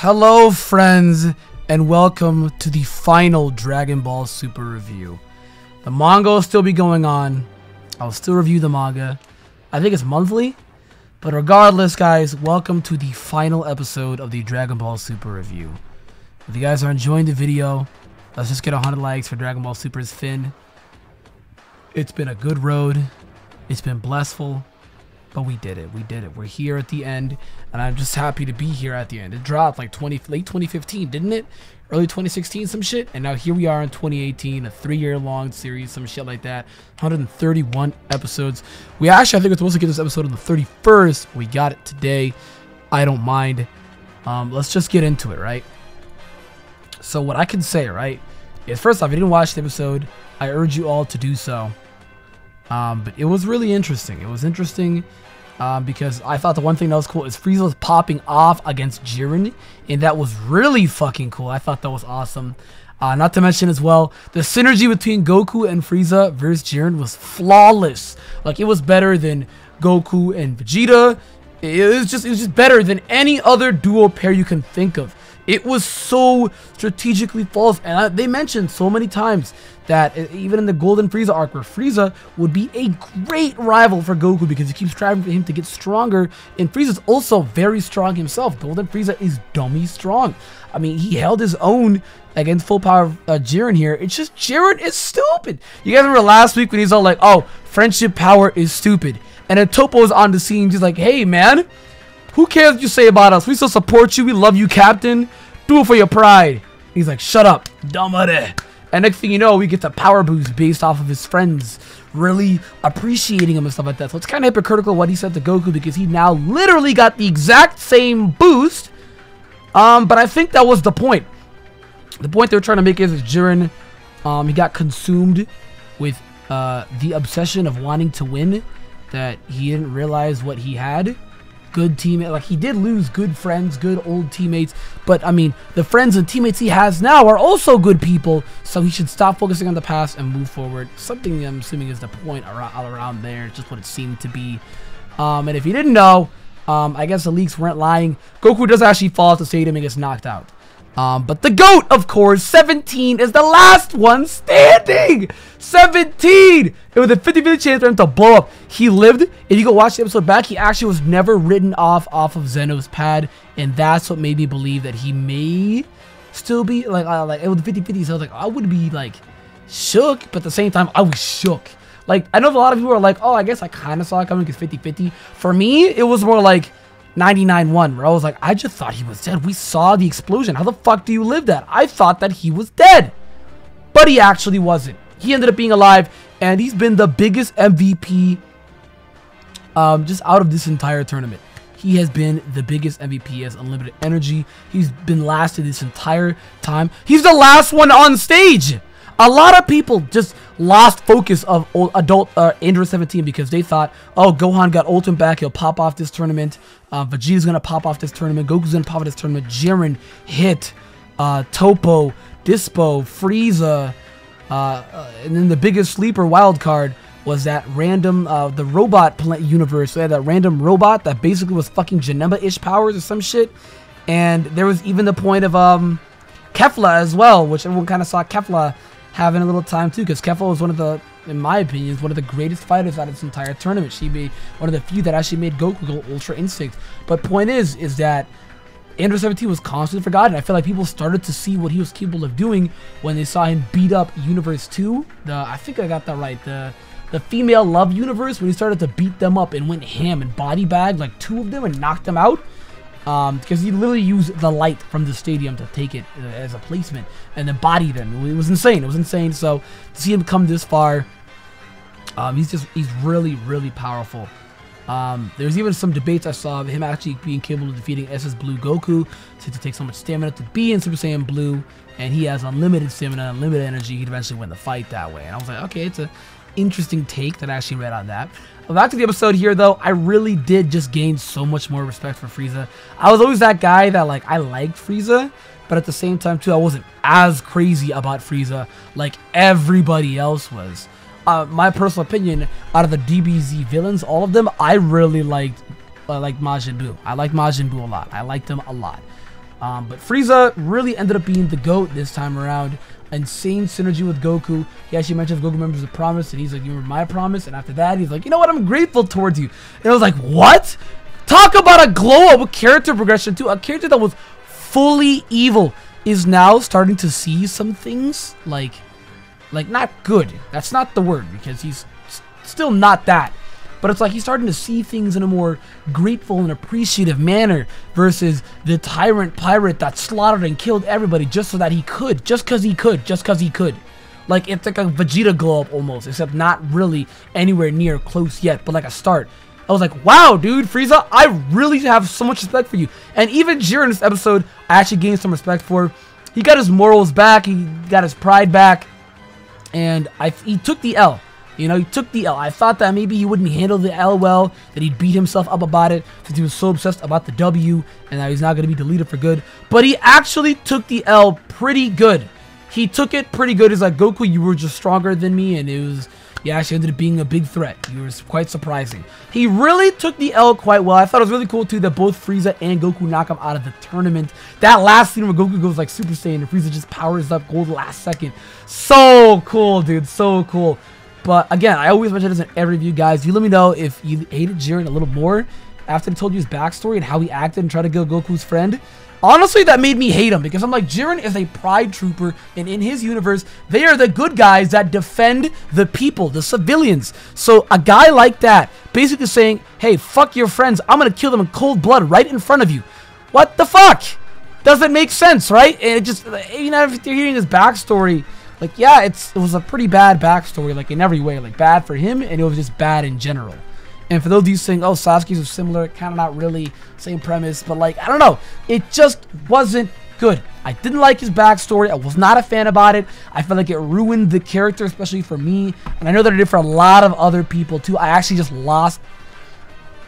Hello friends, and welcome to the final Dragon Ball Super review. The manga will still be going on. I'll still review the manga. I think it's monthly. But regardless, guys, welcome to the final episode of the Dragon Ball Super review. If you guys are enjoying the video, let's just get 100 likes for Dragon Ball Super's Finn. It's been a good road. It's been blissful. But we did it. We did it. We're here at the end, and I'm just happy to be here at the end. It dropped like late 2015, didn't it? Early 2016, some shit. And now here we are in 2018, a 3-year-long series, some shit like that. 131 episodes. We actually, I think we're supposed to get this episode on the 31st. We got it today. I don't mind. Let's just get into it, right? So what I can say, right, is first off, if you didn't watch the episode, I urge you all to do so. But it was really interesting. It was interesting because I thought the one thing that was cool is Frieza was popping off against Jiren, and that was really fucking cool. I thought that was awesome. Not to mention as well, the synergy between Goku and Frieza versus Jiren was flawless. Like, it was better than Goku and Vegeta. It was just better than any other duo pair you can think of. It was so strategically flawless, and they mentioned so many times that even in the Golden Frieza arc, where Frieza would be a great rival for Goku because he keeps striving for him to get stronger, and Frieza's also very strong himself. Golden Frieza is dummy strong. I mean, he held his own against full power Jiren here. It's just Jiren is stupid. You guys remember last week when he's all like, oh, friendship power is stupid. And then Toppo's on the scene, he's like, hey man, who cares what you say about us? We still support you. We love you, Captain. Do it for your pride. He's like, shut up, dumbare. And next thing you know, we get the power boost based off of his friends really appreciating him and stuff like that. So it's kind of hypocritical what he said to Goku, because he now literally got the exact same boost. But I think that was the point. The point they were trying to make is Jiren, he got consumed with the obsession of wanting to win, that he didn't realize what he had. Good teammate, like, he did lose good friends, good old teammates, but I mean, the friends and teammates he has now are also good people, so he should stop focusing on the past and move forward. Something I'm assuming is the point around there, just what it seemed to be. And if you didn't know, I guess the leaks weren't lying. Goku does actually fall off the stadium and gets knocked out. But the GOAT, of course, 17, is the last one standing. 17! It was a 50-50 chance for him to blow up. He lived. If you go watch the episode back, he actually was never written off of Zeno's pad, and that's what made me believe that he may still be like it was 50-50. So I was like, I would be like shook, but at the same time, I was shook. Like, I know a lot of people are like, oh, I guess I kind of saw it coming because 50-50. For me, it was more like 99-1, where I was like, I just thought he was dead. We saw the explosion. How the fuck do you live that? I thought that he was dead, but he actually wasn't. He ended up being alive, and he's been the biggest MVP just out of this entire tournament. He has been the biggest MVP. He has unlimited energy. He's been lasted this entire time. He's the last one on stage. A lot of people just lost focus of adult Android 17 because they thought, oh, Gohan got ultimate back, he'll pop off this tournament. Vegeta's gonna pop off this tournament. Goku's gonna pop off this tournament. Jiren, Hit, Toppo, Dispo, Frieza, and then the biggest sleeper wild card was that random the robot universe. So they had that random robot that basically was fucking Janemba-ish powers or some shit. And there was even the point of Kefla as well, which everyone kind of saw Kefla having a little time too, because Kefla was one of the, in my opinion, one of the greatest fighters out of this entire tournament. She be one of the few that actually made Goku go Ultra Instinct. But point is that Android 17 was constantly forgotten. I feel like people started to see what he was capable of doing when they saw him beat up Universe 2. I think I got that right. The female love universe, when he started to beat them up and went ham and body bagged like 2 of them and knocked them out. Because he literally used the light from the stadium to take it as a placement and then body them. It was insane. It was insane. So to see him come this far, he's really, really powerful. There's even some debates I saw of him actually being capable of defeating SS Blue Goku, since it takes so much stamina to be in Super Saiyan Blue, and he has unlimited stamina, unlimited energy. He'd eventually win the fight that way. And I was like, okay, it's a interesting take that I actually read on that. Back to the episode here, though, I really did just gain so much more respect for Frieza. I was always that guy that, like, I liked Frieza, but at the same time, too, I wasn't as crazy about Frieza like everybody else was. My personal opinion, out of the DBZ villains, all of them, I really liked Majin Buu. I liked Majin Buu a lot. I liked him a lot. But Frieza really ended up being the GOAT this time around. Insane synergy with Goku. He actually mentions Goku remembers the promise, and he's like, you remember my promise? And after that, he's like, you know what? I'm grateful towards you. And I was like, what? Talk about a glow-up character progression, too. A character that was fully evil is now starting to see some things like not good. That's not the word, because he's still not that. But it's like he's starting to see things in a more grateful and appreciative manner versus the tyrant pirate that slaughtered and killed everybody just so that he could. Just because he could. Like, it's like a Vegeta glow-up almost, except not really anywhere near close yet, but like a start. I was like, wow, dude, Frieza, I really have so much respect for you. And even Jiren in this episode, I actually gained some respect for. He got his morals back, he got his pride back, and he took the L. You know, he took the L. I thought that maybe he wouldn't handle the L well, that he'd beat himself up about it, since he was so obsessed about the W, and that he's not going to be deleted for good. But he actually took the L pretty good. He took it pretty good. He's like, Goku, you were just stronger than me, and it was... he actually ended up being a big threat. He was quite surprising. He really took the L quite well. I thought it was really cool, too, that both Frieza and Goku knock him out of the tournament. That last scene where Goku goes, like, Super Saiyan, and Frieza just powers up Gold last second. So cool, dude. So cool. But again, I always mention this in every review, guys. You let me know if you hated Jiren a little more after I told you his backstory and how he acted and tried to kill Goku's friend. Honestly, that made me hate him because I'm like, Jiren is a pride trooper, and in his universe, they are the good guys that defend the people, the civilians. So a guy like that basically saying, hey, fuck your friends, I'm gonna kill them in cold blood right in front of you. What the fuck? Doesn't make sense, right? And it just, you know, if you're hearing his backstory, like, yeah, it was a pretty bad backstory, like, in every way. Like, bad for him, and it was just bad in general. And for those of you saying, oh, Sasuke's are similar, kind of not really, same premise, but, like, I don't know. It just wasn't good. I didn't like his backstory. I was not a fan about it. I felt like it ruined the character, especially for me. And I know that it did for a lot of other people, too. I actually just lost,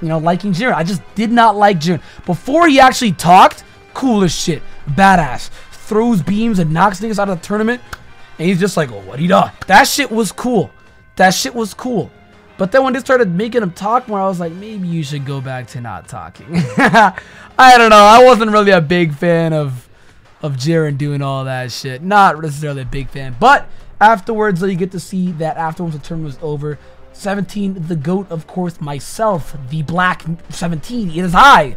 you know, liking Jiren. I just did not like Jiren. Before he actually talked, cool as shit. Badass. Throws beams and knocks niggas out of the tournament. And he's just like, oh, what he done? That shit was cool. That shit was cool. But then when they started making him talk more, I was like, maybe you should go back to not talking. I don't know. I wasn't really a big fan of Jiren doing all that shit. Not necessarily a big fan. But afterwards, you get to see that afterwards the tournament was over. 17, the GOAT, of course, myself, the Black 17, it is I.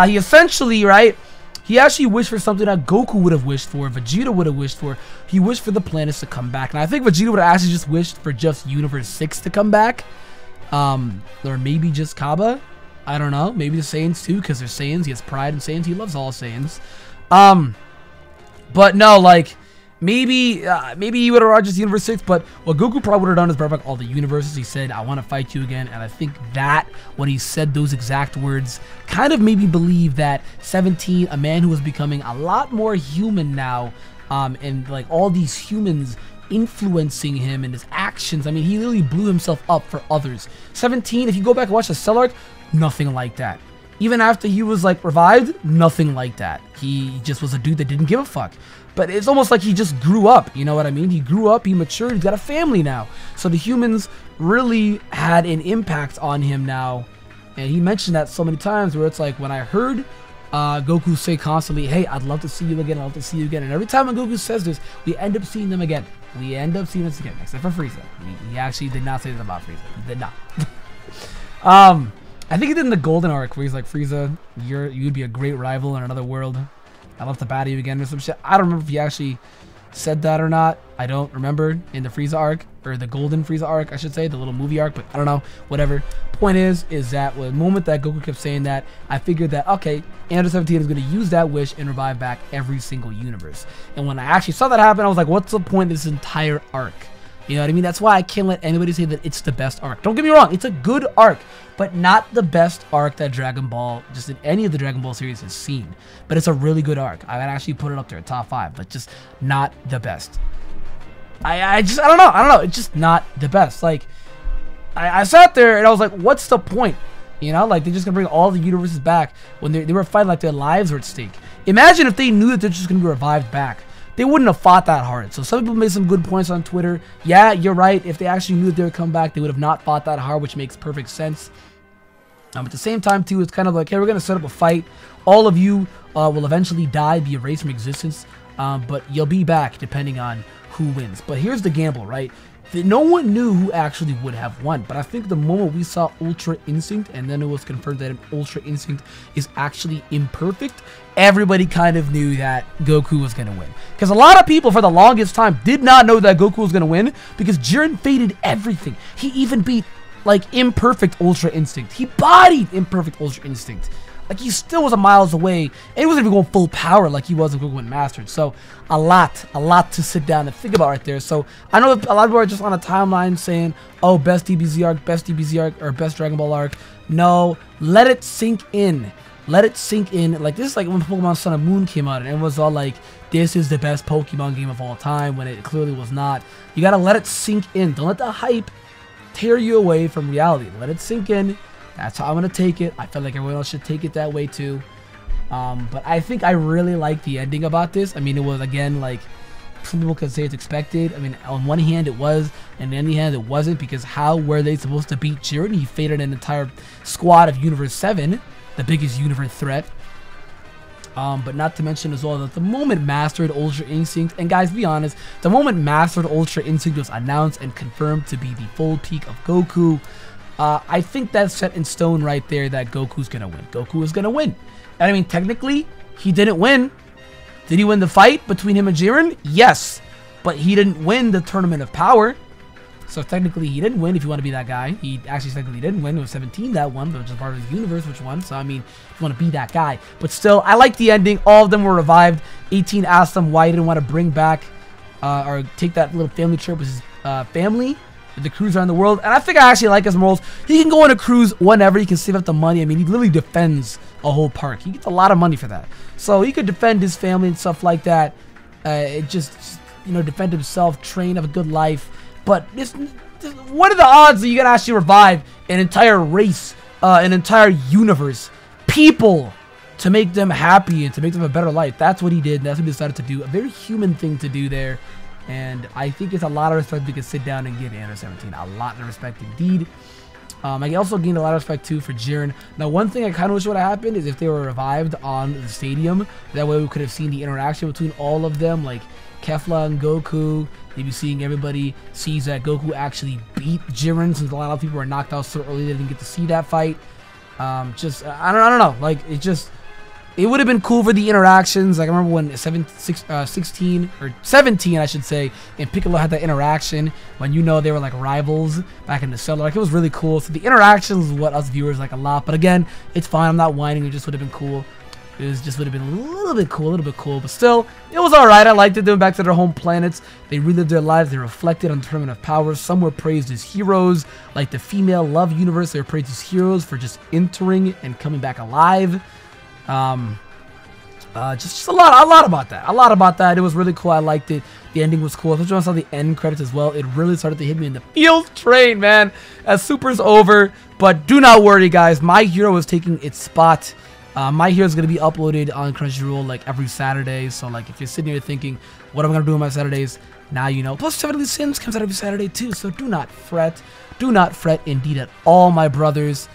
He essentially, right... he actually wished for something that Goku would have wished for, Vegeta would have wished for. He wished for the planets to come back. And I think Vegeta would have actually just wished for just Universe 6 to come back. Or maybe just Kaba. I don't know. Maybe the Saiyans too, because they're Saiyans. He has pride in Saiyans. He loves all Saiyans. But no, like... maybe he would have just Universe 6, but what Goku probably would have done is brought back all the universes. He said, I want to fight you again, and I think that, when he said those exact words, kind of made me believe that 17, a man who was becoming a lot more human now, and like all these humans influencing him and his actions. I mean, he literally blew himself up for others. 17, if you go back and watch the Cell arc, nothing like that. Even after he was like revived, nothing like that. He just was a dude that didn't give a fuck. But it's almost like he just grew up, you know what I mean? He grew up, he matured, he's got a family now. So the humans really had an impact on him now. And he mentioned that so many times where it's like, when I heard Goku say constantly, hey, I'd love to see you again, I'd love to see you again. And every time when Goku says this, we end up seeing them again. We end up seeing this again, except for Frieza. He actually did not say this about Frieza. He did not. I think he did in the Golden arc where he's like, Frieza, you'd be a great rival in another world. I'd love to battle you again or some shit. I don't remember if he actually said that or not. I don't remember in the Frieza arc, or the Golden Frieza arc, I should say, the little movie arc, but I don't know, whatever. Point is that the moment that Goku kept saying that, I figured that, okay, Android 17 is going to use that wish and revive back every single universe. And when I actually saw that happen, I was like, what's the point of this entire arc? You know what I mean? That's why I can't let anybody say that it's the best arc. Don't get me wrong, it's a good arc, but not the best arc that Dragon Ball, just in any of the Dragon Ball series, has seen. But it's a really good arc. I would actually put it up there, top 5, but just not the best. I don't know. It's just not the best. Like, I sat there and I was like, what's the point? You know, like, they're just gonna bring all the universes back when they were fighting like their lives were at stake. Imagine if they knew that they're just gonna be revived back. They wouldn't have fought that hard. So some people made some good points on Twitter. Yeah, you're right. If they actually knew that they would come back, they would have not fought that hard, which makes perfect sense. At the same time, too, it's kind of like, hey, we're going to set up a fight. All of you will eventually die, be erased from existence, but you'll be back depending on who wins. But here's the gamble, right? No one knew who actually would have won, but I think the moment we saw Ultra Instinct and then it was confirmed that an Ultra Instinct is actually imperfect, everybody kind of knew that Goku was going to win. Because a lot of people for the longest time did not know that Goku was going to win because Jiren faded everything. He even beat like imperfect Ultra Instinct. He bodied imperfect Ultra Instinct. Like, he still was a miles away, and he wasn't even going full power like he was when Goku went Mastered. So, a lot to sit down and think about right there. So, I know that a lot of people are just on a timeline saying, oh, best DBZ arc, or best Dragon Ball arc. No, let it sink in. Let it sink in. Like, this is like when Pokemon Sun and Moon came out, and it was all like, this is the best Pokemon game of all time, when it clearly was not. You gotta let it sink in. Don't let the hype tear you away from reality. Let it sink in. That's how I'm going to take it. I feel like everyone else should take it that way too. But I think I really like the ending about this. I mean, it was, again, like, some people could say it's expected. I mean, on one hand it was, and on the other hand it wasn't, because how were they supposed to beat Jiren? He faded an entire squad of Universe 7, the biggest universe threat. But not to mention as well that the moment Mastered Ultra Instinct, and guys, be honest, the moment Mastered Ultra Instinct was announced and confirmed to be the full peak of Goku, I think that's set in stone right there that Goku's gonna win. Goku is gonna win. And I mean, technically, he didn't win. Did he win the fight between him and Jiren? Yes. But he didn't win the Tournament of Power. So technically, he didn't win if you want to be that guy. He actually technically didn't win. It was 17 that won, but it was just part of his universe which won. So, I mean, if you want to be that guy. But still, I like the ending. All of them were revived. 18 asked them why he didn't want to bring back or take that little family trip with his family. The cruise around the world, and I think I actually like his morals. He can go on a cruise whenever. He can save up the money. I mean, he literally defends a whole park. He gets a lot of money for that, so he could defend his family and stuff like that. It just, you know, defend himself, train, have a good life. But what are the odds that you can actually revive an entire race, an entire universe, people, to make them happy and to make them a better life? That's what he did. That's what he decided to do. A very human thing to do there. And I think it's a lot of respect we can sit down and give Under 17. A lot of respect indeed. I also gained a lot of respect too for Jiren. Now, one thing I kind of wish would have happened is if they were revived on the stadium. That way we could have seen the interaction between all of them, like Kefla and Goku. Maybe seeing everybody sees that Goku actually beat Jiren, since a lot of people were knocked out so early they didn't get to see that fight. I don't know. Like, it would have been cool for the interactions. Like, I remember when 16 or 17, I should say, and Piccolo had that interaction when, you know, they were like rivals back in the cellar. Like, it was really cool. So the interactions is what us viewers like a lot. But again, it's fine. I'm not whining. It just would have been cool. Just would have been a little bit cool. But still, it was alright. I liked it. They went back to their home planets. They relived their lives. They reflected on the Tournament of Power. Some were praised as heroes, like the female love universe. They were praised as heroes for just entering and coming back alive. Just a lot about that. It was really cool. I liked it. The ending was cool. Especially when I saw the end credits as well. It really started to hit me in the feels train, man. As Super's over, but do not worry, guys. My Hero is taking its spot. My Hero is going to be uploaded on Crunchyroll like every Saturday. So, like, if you're sitting here thinking, what am I going to do on my Saturdays? Now you know. Plus, Seven Deadly Sins comes out every Saturday too. So do not fret. Do not fret indeed at all, my brothers.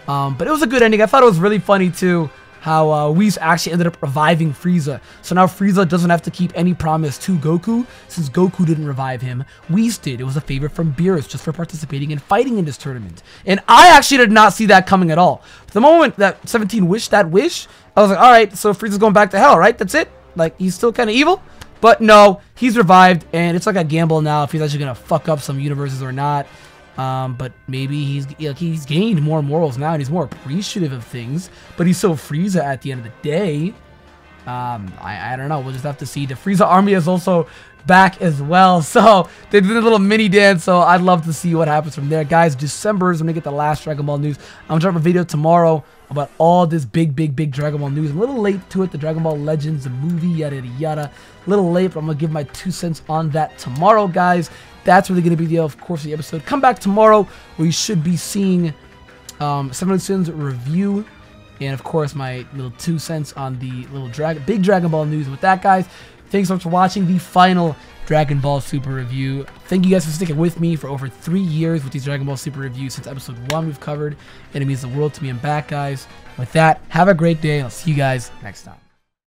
But it was a good ending. I thought it was really funny too, how Whis actually ended up reviving Frieza. So now Frieza doesn't have to keep any promise to Goku, since Goku didn't revive him. Whis did. It was a favor from Beerus just for participating and fighting in this tournament. And I actually did not see that coming at all. The moment that 17 wished that wish, I was like, alright, so Frieza's going back to hell, right? That's it? Like, he's still kind of evil? But no, he's revived, and it's like a gamble now if he's actually going to fuck up some universes or not. But maybe he's gained more morals now, and he's more appreciative of things. But he's still Frieza at the end of the day. I don't know. We'll just have to see. The Frieza army is also back as well. So they did a little mini dance. So I'd love to see what happens from there, guys. December is when we get the last Dragon Ball news. I'm gonna drop a video tomorrow about all this big Dragon Ball news. I'm a little late to it. The Dragon Ball Legends, the movie, yada yada. A little late, but I'm gonna give my 2 cents on that tomorrow, guys. That's really going to be the, of course, the episode. Come back tomorrow where you should be seeing Seven Deadly Sins review. And, of course, my little 2 cents on the little big Dragon Ball news. With that, guys, thanks so much for watching the final Dragon Ball Super review. Thank you guys for sticking with me for over 3 years with these Dragon Ball Super reviews since episode 1 we've covered. And it means the world to me. I'm back, guys. With that, have a great day. I'll see you guys next time.